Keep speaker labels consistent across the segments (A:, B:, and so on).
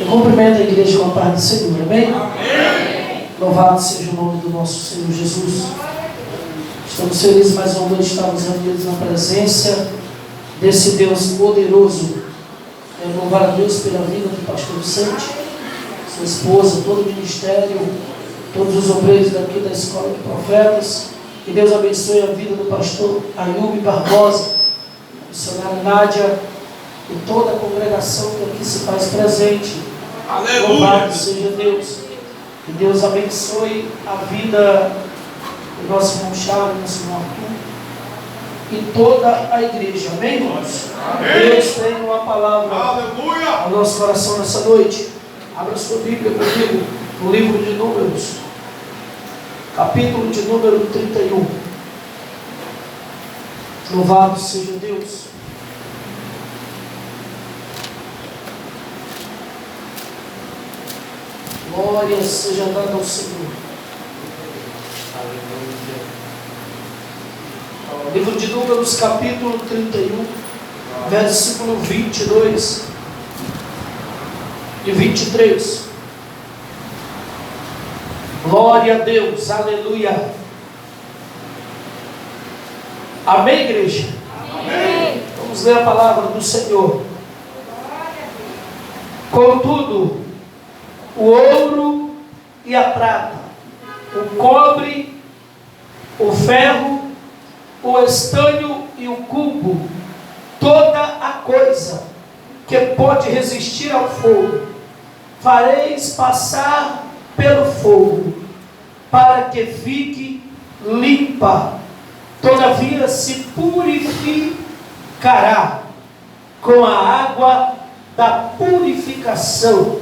A: Eu cumprimento a igreja com a paz do Senhor, amém?
B: Amém.
A: Louvado seja o nome do nosso Senhor Jesus. Estamos felizes mais uma noite, estamos reunidos na presença desse Deus poderoso. Quero louvar a Deus pela vida do pastor Vicente, sua esposa, todo o ministério, todos os obreiros daqui da Escola de Profetas. Que Deus abençoe a vida do pastor Ayub Barbosa, a missionária Nádia e toda a congregação que aqui se faz presente.
B: Aleluia.
A: Louvado seja Deus. Que Deus abençoe a vida do nosso irmão Charles, nosso irmão Arthur e toda a igreja. Amém, irmãos?
B: Amém.
A: Deus tem uma palavra
B: Aleluia.
A: ao nosso coração nessa noite. Abra sua Bíblia comigo no livro de Números, capítulo de número 31. Louvado seja Deus. Glória seja dada ao Senhor. Livro de Números, capítulo 31, versículo 22 e 23. Glória a Deus, aleluia. Amém, igreja?
B: Amém.
A: Vamos ler a palavra do Senhor. Contudo, o ouro e a prata, o cobre, o ferro, o estanho e o cubo, toda a coisa que pode resistir ao fogo, fareis passar pelo fogo, para que fique limpa. Todavia se purificará com a água da purificação.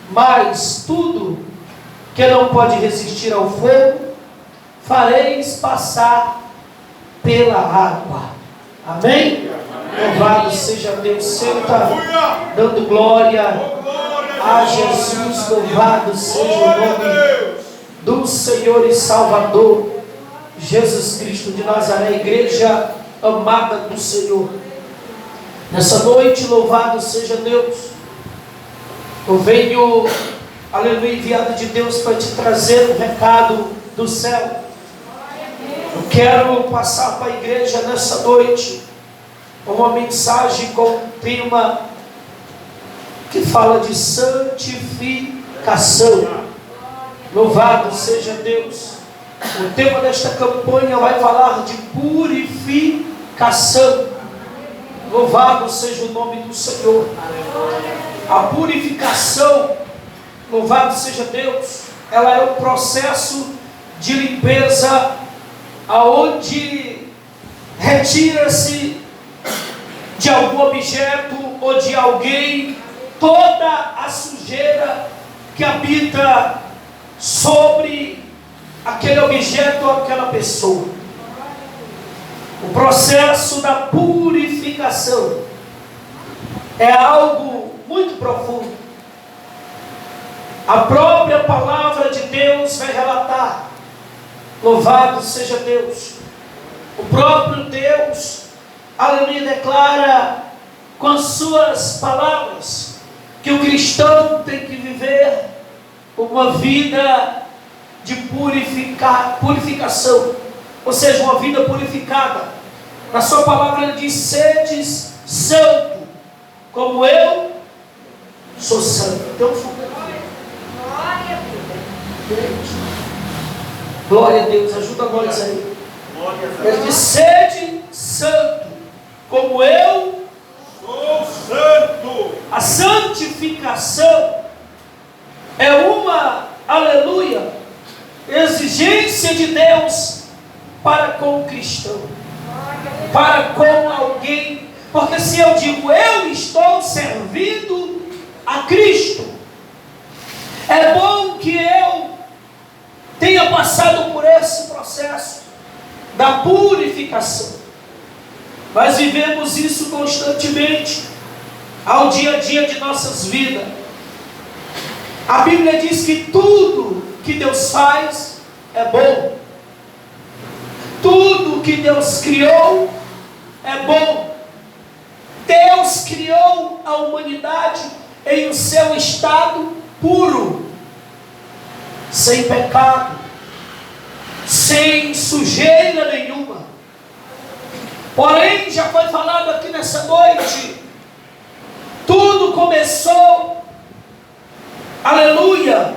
A: Mas tudo que não pode resistir ao fogo, fareis passar pela água. Amém? Louvado seja Deus. Senta dando glória a Jesus. Louvado seja o nome do Senhor e Salvador Jesus Cristo de Nazaré, igreja amada do Senhor. Nessa noite, louvado seja Deus. Eu venho, aleluia, enviado de Deus para te trazer um recado do céu. Eu quero passar para a igreja nessa noite uma mensagem com um tema que fala de santificação. Louvado seja Deus. O tema desta campanha vai falar de purificação. Louvado seja o nome do Senhor. A purificação, louvado seja Deus, ela é um processo de limpeza aonde retira-se de algum objeto ou de alguém toda a sujeira que habita sobre aquele objeto ou aquela pessoa. O processo da purificação é algo muito profundo. A própria palavra de Deus vai relatar. Louvado seja Deus. O próprio Deus, aleluia, declara com as suas palavras que o cristão tem que viver uma vida de purificação, ou seja, uma vida purificada. Na sua palavra ele diz: sedes santo, como eu sou santo. Então, glória a Deus, ajuda nós aí. Ele diz: sede santo, como eu
B: sou santo.
A: A santificação é uma, aleluia, exigência de Deus para com o cristão, para com alguém. Porque se eu digo, eu estou servindo a Cristo, é bom que eu tenha passado por esse processo da purificação. Nós vivemos isso constantemente, ao dia a dia de nossas vidas. A Bíblia diz que tudo que Deus faz é bom. Tudo que Deus criou é bom. Deus criou a humanidade em o seu estado puro, sem pecado, sem sujeira nenhuma. Porém, já foi falado aqui nessa noite, tudo começou, aleluia,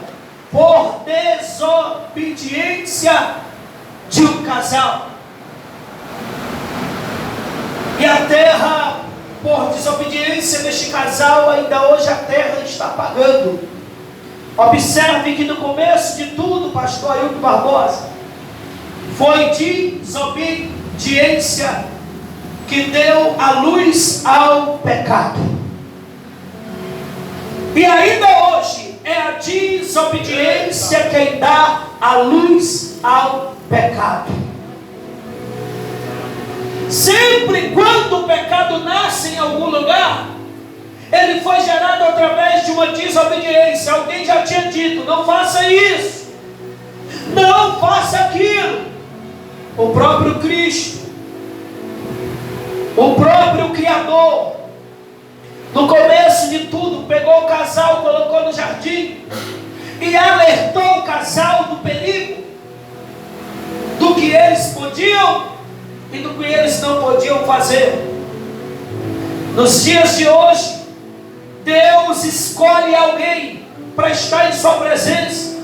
A: por desobediência de um casal. E a terra, por desobediência deste casal, ainda hoje a terra está pagando. Observe que no começo de tudo, pastor Ailton Barbosa, foi desobediência que deu a luz ao pecado. E ainda hoje é a desobediência quem dá a luz ao pecado. Sempre quando o pecado nasce em algum lugar, ele foi gerado através de uma desobediência. Alguém já tinha dito: não faça isso, não faça aquilo. O próprio Cristo, o próprio Criador, no começo de tudo, pegou o casal, colocou no jardim e alertou o casal do perigo, do que eles podiam e do que eles não podiam fazer. Nos dias de hoje, Deus escolhe alguém para estar em sua presença,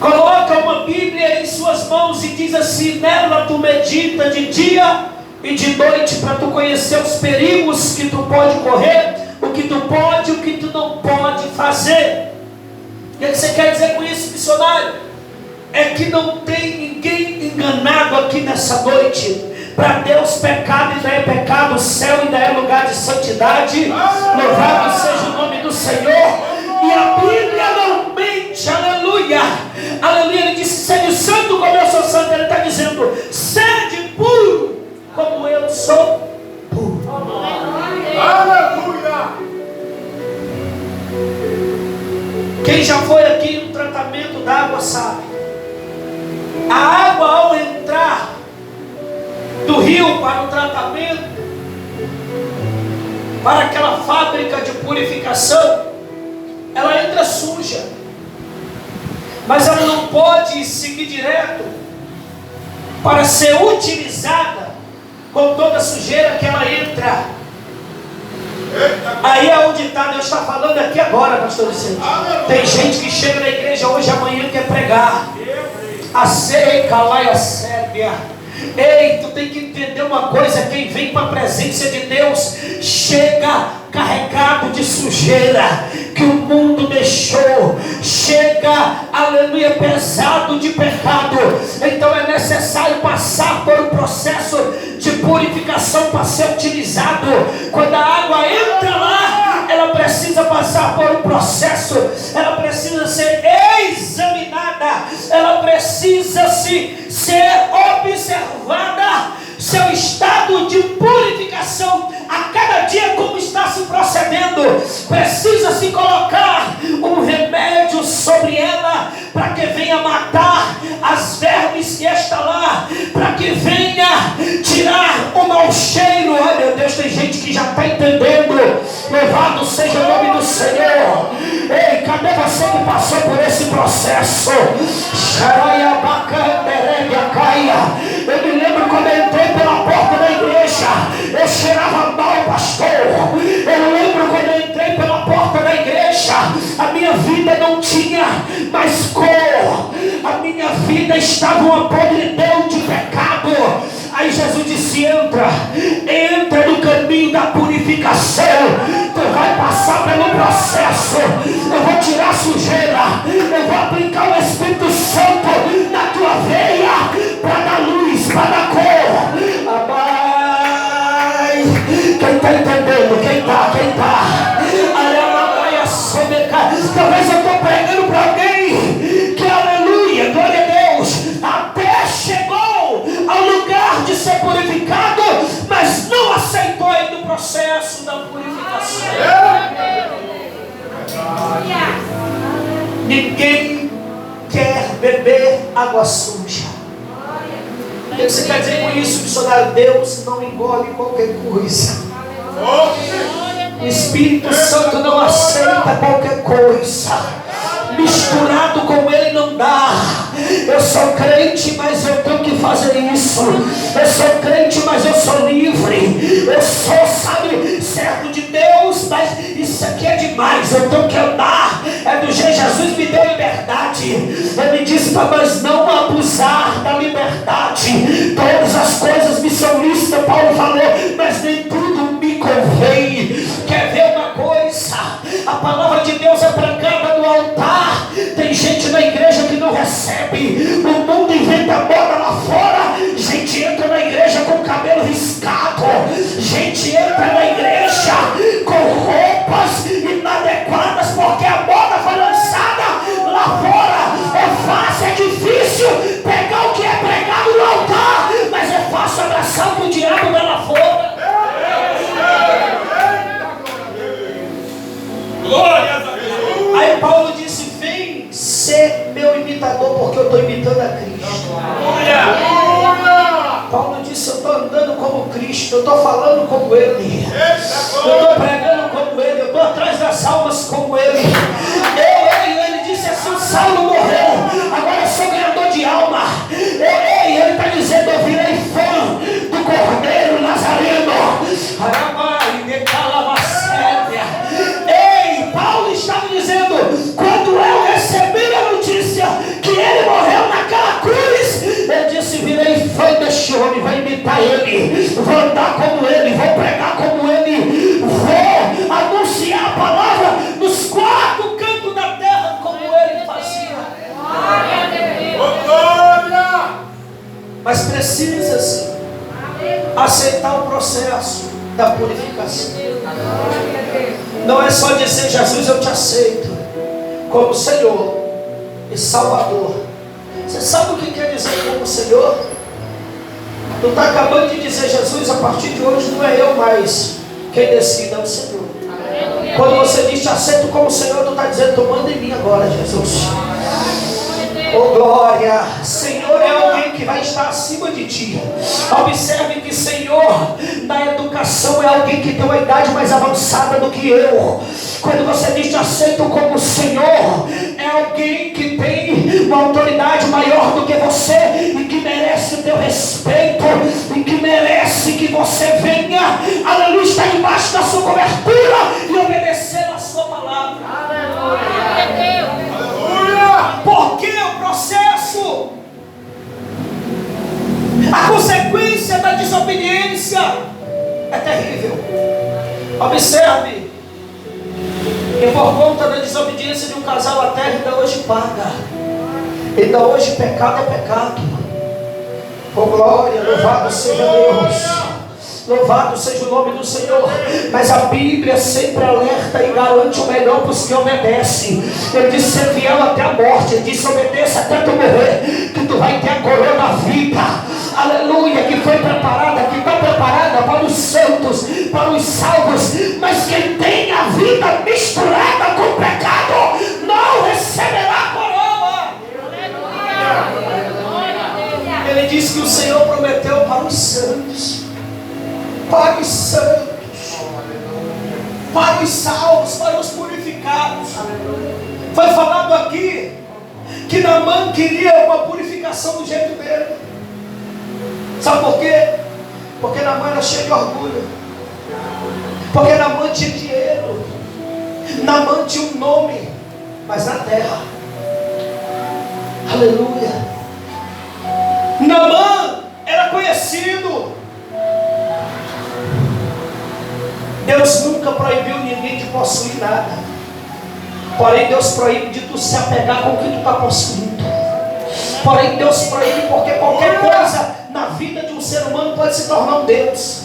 A: coloca uma Bíblia em suas mãos e diz assim: nela tu medita de dia e de noite, para tu conhecer os perigos que tu pode correr, o que tu pode e o que tu não pode fazer. O que você quer dizer com isso, missionário? É que não tem ninguém enganado aqui nessa noite. Para Deus, pecado ainda é pecado, o céu ainda é lugar de santidade. Louvado seja o nome do Senhor. E a Bíblia não mente, aleluia. Aleluia, ele disse: sede santo como eu sou santo. Ele está dizendo: sede puro como eu sou puro.
B: Aleluia!
A: Quem já foi aqui no tratamento da água sabe. A água, ao entrar do rio para o tratamento, para aquela fábrica de purificação, ela entra suja, mas ela não pode seguir direto para ser utilizada com toda a sujeira que ela entra. Aí é onde está, Deus está falando aqui agora, pastor Vicente. Tem gente que chega na igreja hoje, amanhã quer pregar. A seca lá e a sébia. Ei, tu tem que entender uma coisa: quem vem para a presença de Deus chega carregado de sujeira que o mundo deixou, chega, aleluia, pesado de pecado. Então é necessário passar por um processo de purificação para ser utilizado. Quando a água entra lá, ela precisa passar por um processo, ela precisa ser examinada, ela precisa ser observada, seu estado de purificação a cada dia, como está se procedendo. Precisa se colocar um remédio sobre ela, para que venha matar as vermes que está lá, para que venha tirar o mau cheiro. Ai meu Deus, tem gente que já está entendendo. Louvado seja o nome do Senhor. Ei, cadê você que passou por esse processo? Eu me lembro quando eu entrei pela porta da igreja, eu cheirava mal, pastor. Eu lembro quando eu entrei pela porta da igreja, a minha vida não tinha mais cor, a minha vida estava uma podridão de pecado. Aí Jesus disse: entra no caminho da purificação. Tu vai passar pelo processo. Eu vou tirar a sujeira, eu vou aplicar o Espírito Santo na tua veia, para dar luz, para dar cor. Abai. Quem está entendendo? Quem está? Talvez eu estou pregando para alguém que, aleluia, glória a Deus, até chegou ao lugar de ser purificado, mas não aceitou ainda o processo da purificação. Ninguém quer beber água suja. O que você quer dizer com isso, missionário? Deus não engole qualquer coisa. O Espírito Santo não aceita qualquer coisa. Misturado com ele não dá. Eu sou crente, mas eu tenho que fazer isso. Eu sou crente, mas eu sou livre. Eu sou, sabe, servo de Deus, mas isso aqui é demais. Eu tenho que andar. É do jeito Jesus me deu liberdade. Ele disse para nós não abusar da liberdade. Todas as coisas me são lícitas, Paulo falou, mas nem tudo me convém. Quer ver uma coisa? A palavra de Deus é pregada no altar. Tem gente na igreja que não recebe. O mundo inventa moda lá fora. Gente entra na igreja com o cabelo riscado. Gente entra na igreja com roupas inadequadas porque a moda foi lançada lá fora. É fácil, é difícil pegar o que é pregado no altar, mas é fácil abraçar o que o diabo dá lá fora.
B: Glória a Deus.
A: Aí Paulo disse: vem ser meu imitador, porque eu estou imitando a Cristo. Paulo disse: eu estou andando como Cristo, eu estou falando como Ele, eu estou pregando como Ele, eu estou atrás das almas como Ele. Ele disse assim: Saulo morreu, agora eu sou ganhador de alma. Ele está dizendo: eu virei fã do Cordeiro Nazareno. Paulo estava dizendo: quando eu recebi a notícia que ele morreu naquela cruz, ele disse: virei fã deste homem, vou imitar ele, vou andar como ele, vou pregar como ele, vou anunciar a palavra nos quatro cantos da terra como ele fazia. Mas precisa-se aceitar o processo da purificação. Não é só dizer: Jesus, eu te aceito como Senhor e Salvador. Você sabe o que quer dizer como Senhor? Tu está acabando de dizer: Jesus, a partir de hoje não é eu mais quem decide, é o Senhor. Quando você diz: te aceito como Senhor, tu está dizendo: tu manda em mim agora, Jesus. Oh glória! Senhor é alguém que vai estar acima de ti. Observe que Senhor na educação é alguém que tem uma idade mais avançada do que eu. Quando você diz: te aceito como Senhor, é alguém que tem uma autoridade maior do que você e que merece o teu respeito e que merece que você venha, aleluia, estar debaixo da sua cobertura e obedecer a sua palavra. Aleluia! Porque o processo, a consequência da desobediência é terrível. Observe que por conta da desobediência de um casal, a terra ainda hoje paga. Ainda hoje pecado é pecado. Oh glória, louvado seja Deus. Louvado seja o nome do Senhor. Mas a Bíblia sempre alerta e garante o melhor para os que obedecem. Ele disse: ser fiel até a morte. Ele disse: obedeça até tu morrer, que tu vai ter a coroa da vida. Aleluia, que foi preparada, que está preparada para os santos, para os salvos. Mas quem tem a vida misturada com o pecado não receberá a coroa. Ele disse que o Senhor prometeu para os santos, para os santos, para os salvos, para os purificados. Foi falado aqui que Naamã queria uma purificação do jeito dele. Sabe por quê? Porque Naamã era cheio de orgulho, porque Naamã tinha dinheiro, Naamã tinha um nome, mas na terra, aleluia, Naamã era conhecido. Deus nunca proibiu ninguém de possuir nada. Porém Deus proíbe de tu se apegar com o que tu está possuindo. Porém Deus proíbe porque qualquer coisa na vida de um ser humano pode se tornar um Deus.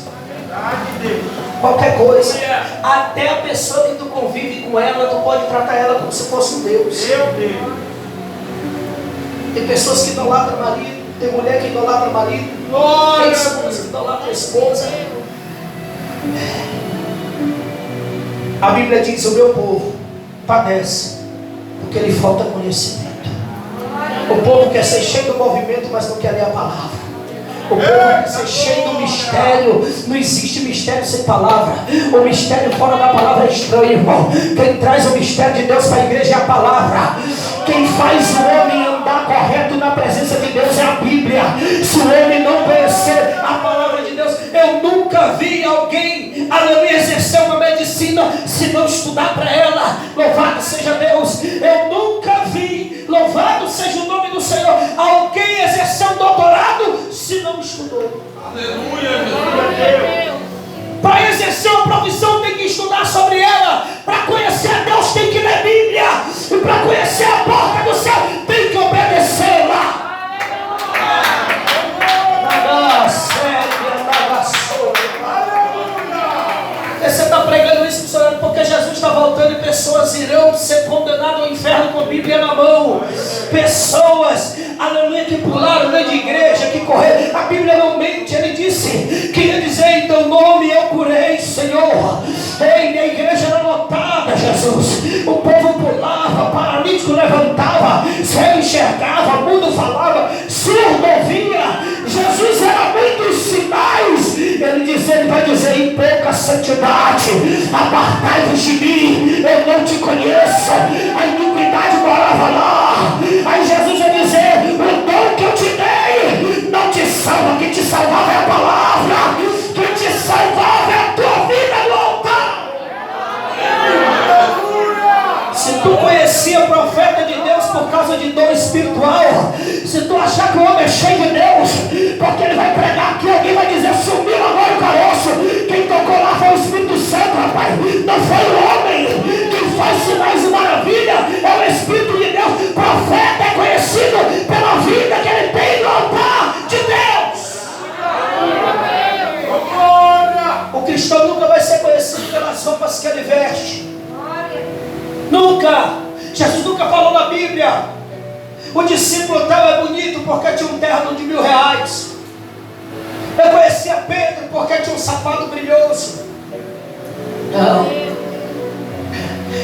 A: Qualquer coisa. Até a pessoa que tu convive com ela, tu pode tratar ela como se fosse um Deus. Tem pessoas que idolatram marido, tem mulher que idolatra marido, tem esposa que idolatra a esposa. A Bíblia diz: o meu povo padece porque lhe falta conhecimento. O povo quer ser cheio do movimento, mas não quer ler a palavra. O povo tem que ser cheio do mistério. Não existe mistério sem palavra. O mistério fora da palavra é estranho, irmão. Quem traz o mistério de Deus para a igreja é a palavra. Quem faz o homem andar correto na presença de Deus é a Bíblia. Se o homem não conhecer a palavra de Deus, eu nunca vi alguém, aleluia, exercer uma medicina se não estudar para ela. Louvado seja Deus. Eu nunca vi, louvado seja o nome do Senhor, alguém exercer um doutorado se não estudou.
B: Aleluia.
A: Para exercer uma profissão tem que estudar sobre ela. Para conhecer a Deus tem que ler Bíblia. E para conhecer a porta do céu tem que obedecê-la. Você está pregando isso, missionário, porque Jesus está voltando e pessoas irão ser condenadas ao inferno com a Bíblia na mão. Pessoas, aleluia, que pularam dentro de igreja, que correram. A Bíblia não mente. Ele disse que ia dizer em teu nome eu curei, Senhor. Ei, minha igreja era lotada, Jesus. O povo pulava, paralítico levantava, cego enxergava, mudo falava, surdo ouvia. Jesus era muitos sinais. Ele vai dizer em pouca santidade, apartai-vos de mim, eu não te conheço. A iniquidade morava lá. Aí Jesus vai dizer, o dom que eu te dei não te salva, quem te salvava é a palavra, quem te salvava é a tua vida no altar. Se tu conhecia o profeta de Deus por causa de dor espiritual, se tu achar que o homem é cheio de Deus, porque ele vai pregar aqui, alguém vai dizer, sumiu agora o caroço, quem tocou lá foi o Espírito Santo, rapaz, não foi o homem. Quem faz sinais e maravilhas é o Espírito de Deus. Profeta é conhecido pela vida que ele tem no altar de Deus. O cristão nunca vai ser conhecido pelas roupas que ele veste. Nunca. Jesus nunca falou na Bíblia, o discípulo tal é bonito porque tinha um terno de R$1000. Eu conhecia Pedro porque tinha um sapato brilhoso. Não.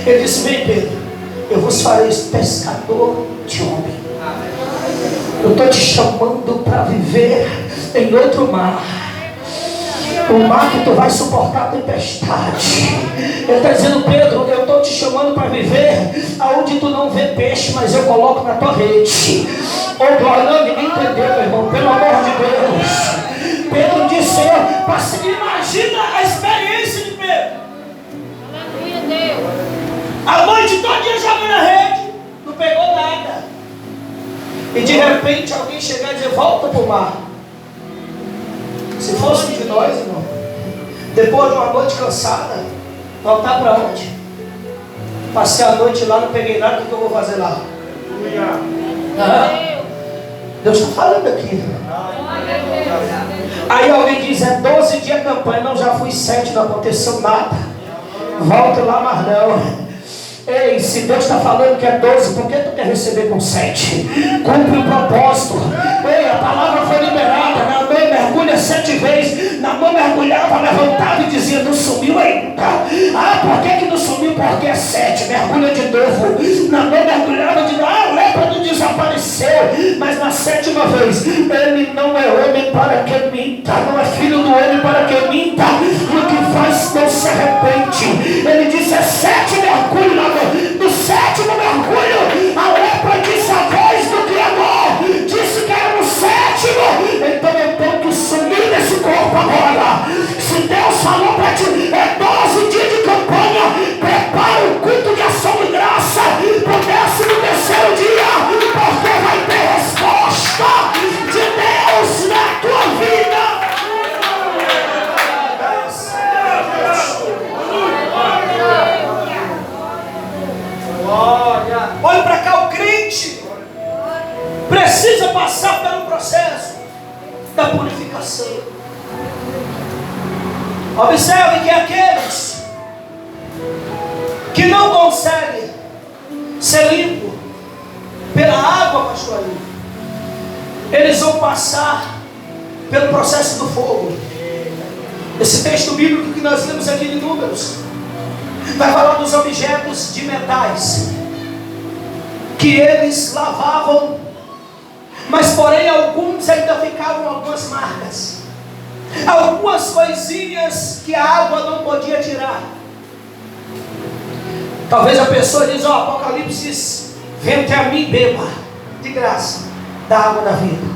A: Ele disse, vem Pedro, eu vos farei pescador de homem. Eu estou te chamando para viver em outro mar. O mar que tu vai suportar a tempestade. Ele está dizendo, Pedro, eu estou te chamando para viver aonde tu não vê peixe, mas eu coloco na tua rede. Oh glória, não, ninguém entendeu, meu irmão, pelo amor de Deus. Pedro disse, Senhor, imagina a experiência de Pedro. A noite toda jogando na rede, não pegou nada. E de repente alguém chegar e dizer, volta para o mar. Se fosse de nós, irmão, depois de uma noite cansada, voltar para onde? Passei a noite lá, não peguei nada, o que eu vou fazer lá? Deus está falando aqui. Aí alguém diz, 12 dias de campanha. Não, já fui 7, não aconteceu nada. Volta lá, mas não. Ei, se Deus está falando que é 12, por que tu quer receber com 7? Cumpre o propósito. Ei, a palavra foi liberada. Na mão mergulha 7 vezes. Na mão mergulhava, levantava e dizia, não sumiu ainda. Ah, por que não sumiu? Porque é 7. Mergulha de novo. Na mão mergulhava e dizia, a lepra não desapareceu. Mas na 7ª vez, ele não é homem para que minta. Não é filho do homem para que minta. E o que faz não se arrepende. Ele disse, é 7 mergulhos. No 7º mergulho, a lepra disse a voz do Criador, disse que era no 7º. Então eu tenho que sumir desse corpo agora. Se Deus falou para ti, é 12 dias de campanha, prepara o culto de ação de graça para o 13º dia, porque vai ter resposta de Deus na tua vida. Olha para cá, o crente precisa passar pelo processo da purificação. Observe que aqueles que não conseguem ser limpos pela água, pastor Ali, eles vão passar pelo processo do fogo. Esse texto bíblico que nós lemos aqui de Números vai falar dos objetos de metais que eles lavavam Mas porém alguns ainda ficavam algumas marcas, algumas coisinhas que a água não podia tirar. Talvez a pessoa diz: ó, Apocalipse, vem até a mim, beba de graça da água da vida.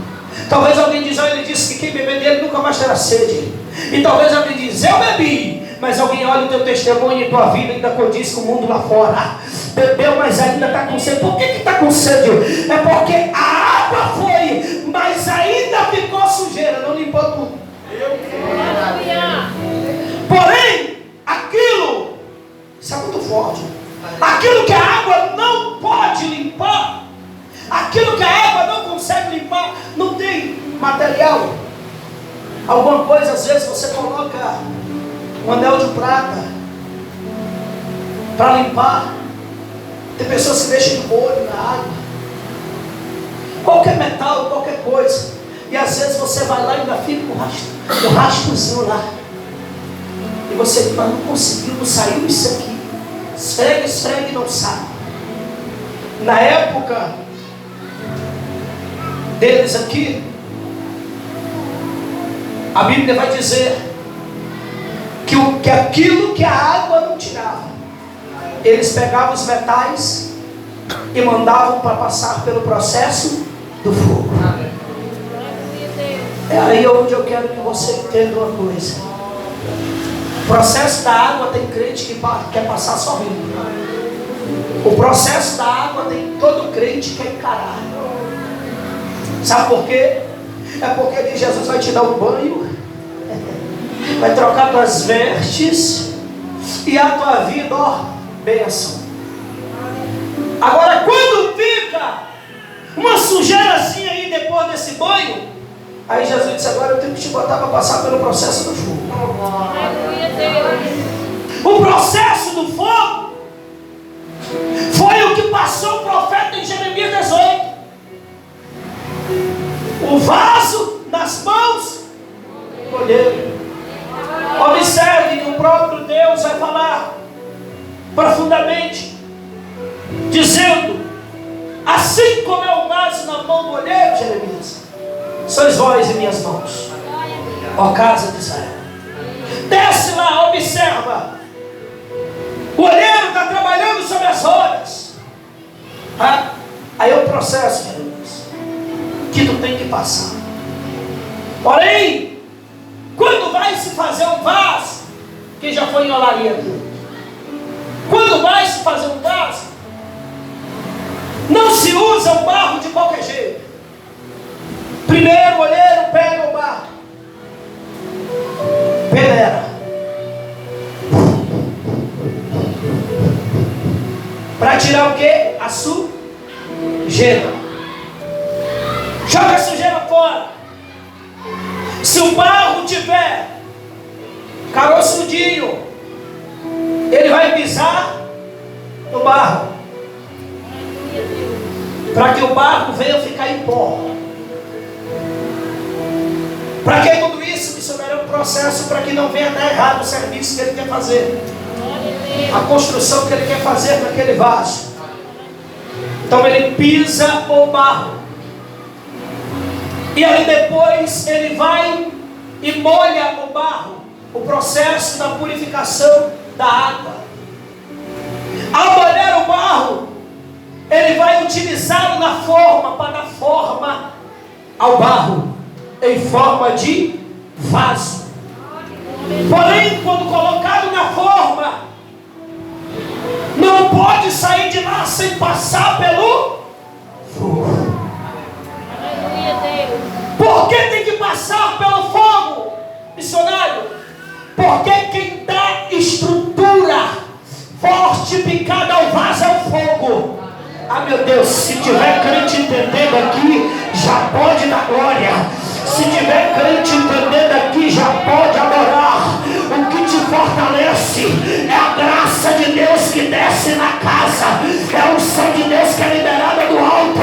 A: Talvez alguém diz: ó, ele disse que quem beber dele nunca mais terá sede. E talvez alguém diz: eu bebi. Mas alguém olha o teu testemunho e tua vida ainda condiz com o mundo lá fora. Bebeu, mas ainda está com sede. Por que está com sede? É porque a água foi, mas ainda ficou sujeira, não limpou tudo. Porém, aquilo, isso é muito forte, aquilo que a água não pode limpar, aquilo que a água não consegue limpar, não tem material. Alguma coisa, às vezes você coloca um anel de prata para limpar. Tem pessoas que deixam de molho na água, qualquer metal, qualquer coisa, e às vezes você vai lá e ainda fica com o rastrozinho lá, e você diz: mas não conseguiu, não saiu isso aqui. Esfrega e não sai. Na época deles aqui, a Bíblia vai dizer que aquilo que a água não tirava, eles pegavam os metais e mandavam para passar pelo processo do fogo. É aí onde eu quero que você entenda uma coisa. O processo da água tem crente que quer passar sorrindo. O processo da água tem todo crente que quer encarar. Sabe por quê? É porque ali Jesus vai te dar um banho, vai trocar tuas vestes, e a tua vida, ó, bênção. Agora, quando fica uma sujeirazinha aí depois desse banho, aí Jesus disse: agora eu tenho que te botar para passar pelo processo do fogo. O processo do fogo foi o que passou o profeta em Jeremias 18. O vaso nas mãos do olheiro. Observe que o próprio Deus vai falar profundamente, dizendo: assim como é o vaso na mão do olheiro, Jeremias, sois vós em minhas mãos, ó casa de Israel. Desce lá, observa. O olheiro está trabalhando sobre as rodas. Aí é o processo, Jeremias, que tu tem que passar. Porém, quando vai se fazer um vaso, que já foi em olaria aqui, quando vai se fazer um vaso, não se usa o barro de qualquer jeito. Primeiro o olheiro pega o barro, peneira, para tirar o que? A sujeira. Joga a sujeira fora. Se o barro tiver caroçudinho, ele vai pisar no barro, para que o barro venha ficar em pó. Para que tudo isso, missionário? É um processo para que não venha dar errado o serviço que ele quer fazer, a construção que ele quer fazer naquele vaso. Então ele pisa o barro, e aí depois ele vai e molha o barro, o processo da purificação da água. Ao molhar o barro, ele vai utilizá-lo na forma, para dar forma ao barro, em forma de vaso. Porém, quando colocado na forma, não pode sair de lá sem passar pelo fogo. Por que tem que passar pelo fogo, missionário? Porque quem dá estrutura fortificada ao vaso é o fogo. Ah, meu Deus, se tiver crente entendendo aqui, já pode dar glória. Se tiver crente entendendo aqui, já pode adorar. O que te fortalece é a graça de Deus que desce na casa, é a unção de Deus que é liberada do alto.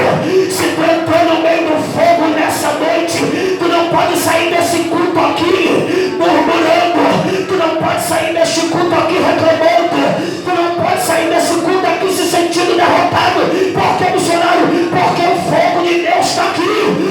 A: Se tu entrou no meio do fogo nessa noite, tu não pode sair desse culto aqui murmurando, tu não pode sair deste culto aqui reclamando, tu não pode sair desse culto aqui se sentindo derrotado. Por que, missionário? Porque o fogo de Deus está aqui.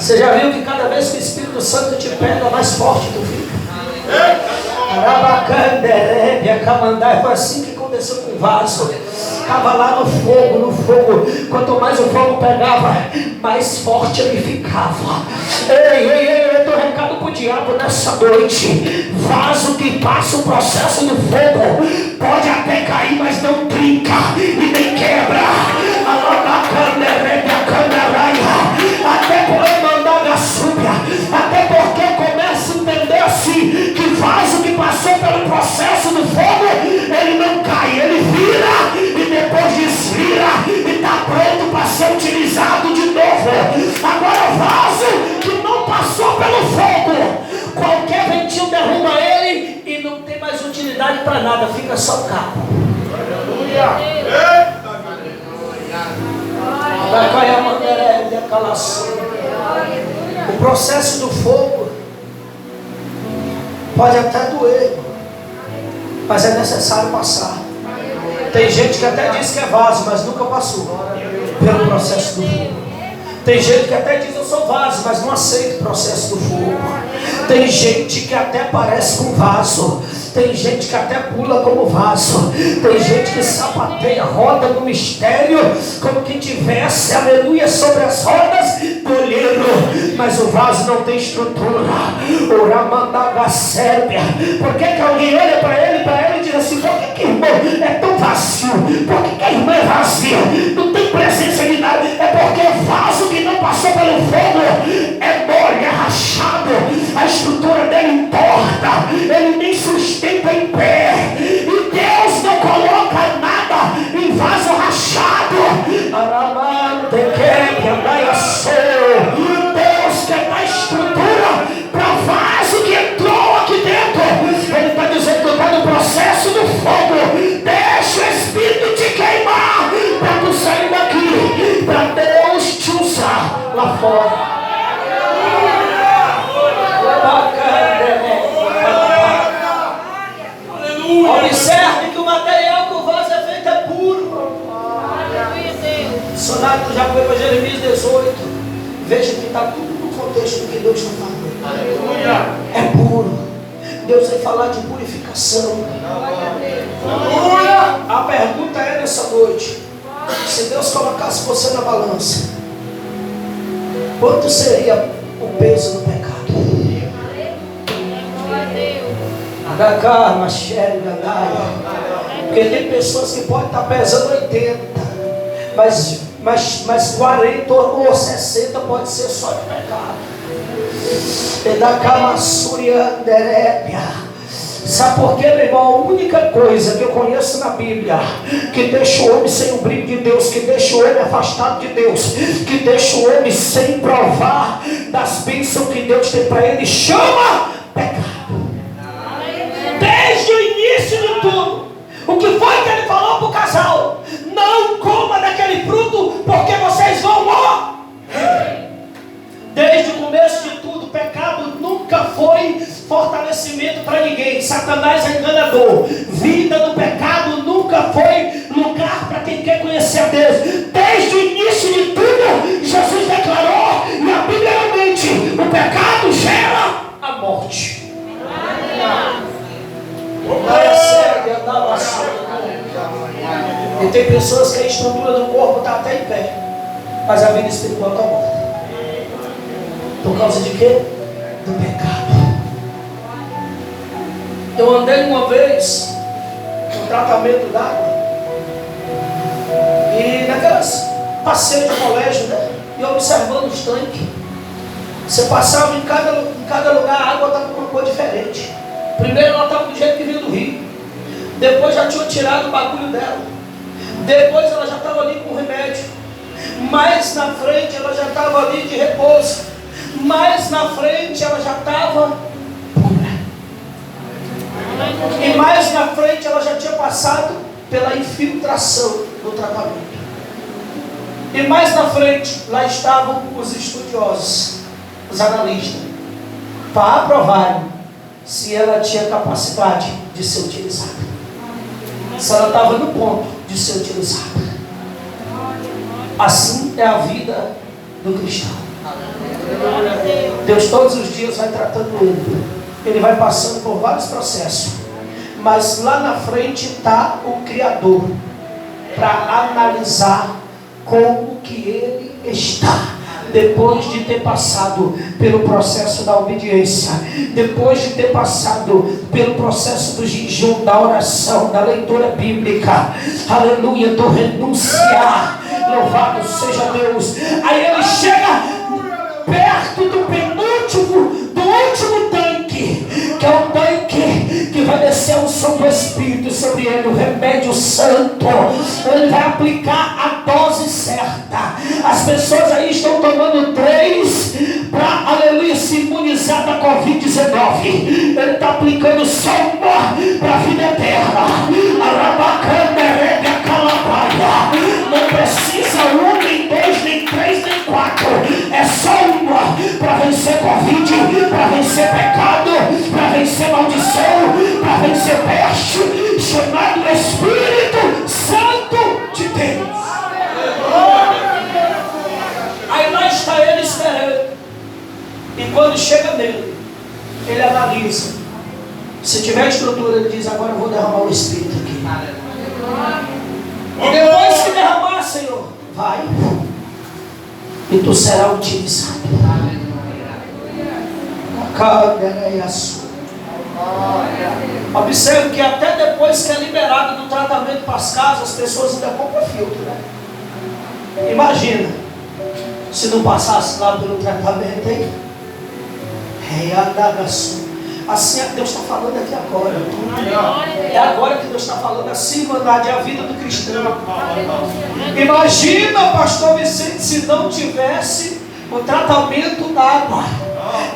A: Você já viu que cada vez que o Espírito Santo te pega, mais forte tu fica? Foi assim que aconteceu com o vaso. Estava lá no fogo. Quanto mais o fogo pegava, mais forte ele ficava. Eu dou um recado pro diabo nessa noite. Vaso que passa o processo do fogo pode até cair, mas não trinca e nem quebra. Até por mandar na súbia, até porque começa a entender assim que vaso que passou pelo processo do fogo, ele não cai, ele vira e depois desvira e está pronto para ser utilizado de novo. Agora vaso que não passou pelo fogo, qualquer ventinho derruba ele e não tem mais utilidade para nada, fica só o cabo. Aleluia! O processo do fogo pode até doer, mas é necessário passar. Tem gente que até diz que é vaso, mas nunca passou pelo processo do fogo. Tem gente que até diz eu sou vaso, mas não aceita o processo do fogo. Tem gente que até parece com vaso. Tem gente que até pula como vaso. Tem gente que sapateia, roda no mistério, como que tivesse, aleluia, sobre as rodas do olheiro. Mas o vaso não tem estrutura. O Ramandaga Sérvia. Por que alguém olha para ele e diz assim: por que irmão é tão vazio? Por que a irmã é vazia? Não tem presença de nada. É porque o vaso que não passou pelo fogo é mole, é rachado. A estrutura dele entorta. Ele nem sustenta em pé. E Deus não coloca nada em vaso rachado. Deus quer dar estrutura para vaso que entrou aqui dentro. Ele está dizendo que está no processo do fogo. Deixa o Espírito te queimar para tu sair daqui, para Deus te usar lá fora. Observe que o material que o vaso é feito é puro. O dicionário já foi para Jeremias 18. Veja que está tudo no contexto do que Deus está falando. É puro. Deus vai falar de purificação. A pergunta é nessa noite: se Deus colocasse você na balança, quanto seria o peso do pecado? Porque tem pessoas que podem estar pesando 80, mas 40 ou 60 pode ser só de pecado. Sabe por quê, meu irmão? A única coisa que eu conheço na Bíblia que deixa o homem sem o brilho de Deus, que deixa o homem afastado de Deus, que deixa o homem sem provar das bênçãos que Deus tem para ele, chama pecado. Desde o início de tudo, o que foi que ele falou para o casal? Não coma daquele fruto, porque vocês vão morrer. Desde o começo de tudo, o pecado nunca foi fortalecimento para ninguém. Satanás é enganador. Vida do pecado nunca foi lugar para quem quer conhecer a Deus. Desde o início de tudo, Jesus declarou, e a Bíblia mente, o pecado gera a morte. E tem pessoas que a estrutura do corpo está até em pé, mas a vida espiritual está morta. Por causa de quê? Do pecado. Eu andei uma vez no tratamento d'água, e naquelas passeios de colégio, né? E observando os tanques. Você passava em cada lugar, a água estava com uma cor diferente. Primeiro ela estava do jeito que vinha do rio. Depois já tinham tirado o bagulho dela. Depois ela já estava ali com remédio. Mais na frente ela já estava ali de repouso. Mais na frente ela já estava pura. E mais na frente ela já tinha passado pela infiltração do tratamento. E mais na frente lá estavam os estudiosos, os analistas, para aprovarem se ela tinha capacidade de ser utilizada, se ela estava no ponto de ser utilizada. Assim é a vida do cristão. Deus todos os dias vai tratando ele. Ele vai passando por vários processos. Mas lá na frente está o Criador para analisar como que ele está. Depois de ter passado pelo processo da obediência, depois de ter passado pelo processo do jejum, da oração, da leitura bíblica, aleluia, do renunciar, louvado seja Deus. Aí ele chega perto do penúltimo, do último tanque, que é o tanque que vai descer o som do Espírito sobre ele, o remédio santo. Ele vai aplicar a dose certa. As pessoas aí estão tomando 3 para, aleluia, se imunizar da Covid-19. Ele está aplicando só uma para a vida eterna. Não precisa 1, nem 2, nem 3, nem 4. É só uma para vencer Covid, para vencer pecado, para vencer maldição, para vencer peste, chamado Espírito Santo de Deus. Aí lá está ele esperando. E quando chega nele, ele analisa. Se tiver estrutura, ele diz: agora eu vou derramar o Espírito aqui. E depois que derramar, Senhor, vai, e tu serás utilizado. Observe que até depois que é liberado do tratamento para as casas, as pessoas ainda compram filtro, né? Imagina se não passasse lá pelo tratamento, hein? Assim é que Deus está falando aqui agora. É agora que Deus está falando assim, Irmandade, é a vida do cristão. Imagina, pastor Vicente, se não tivesse o tratamento da água.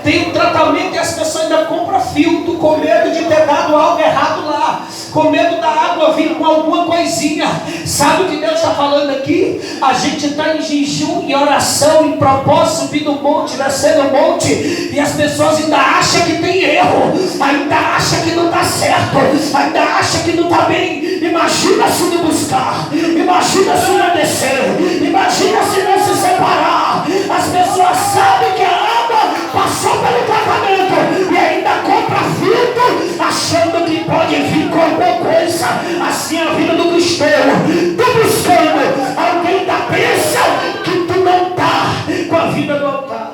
A: Tem um tratamento e as pessoas ainda compram filtro, com medo de ter dado algo errado lá, com medo da água vir com alguma coisinha. Sabe o que Deus está falando aqui? A gente está em jejum, em oração, em propósito, subindo o monte, descendo o monte, e as pessoas ainda acham que tem erro, ainda acham que não está certo, ainda acham que não está bem. Imagina se não buscar, imagina se não descer, imagina se não se separar. As pessoas sabem que a água passou pelo tratamento e ainda compra filtro, achando que pode vir com alguma coisa. Assim é a vida do cristão. Tu buscando, alguém ainda pensa que tu não está com a vida no altar.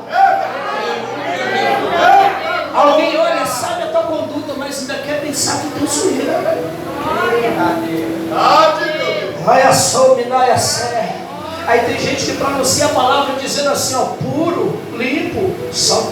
A: Alguém olha, sabe a tua conduta, mas ainda quer pensar que tu sujeira. Vai a soube, vai a sé. Aí tem gente que pronuncia a palavra dizendo assim, ó, puro, limpo, só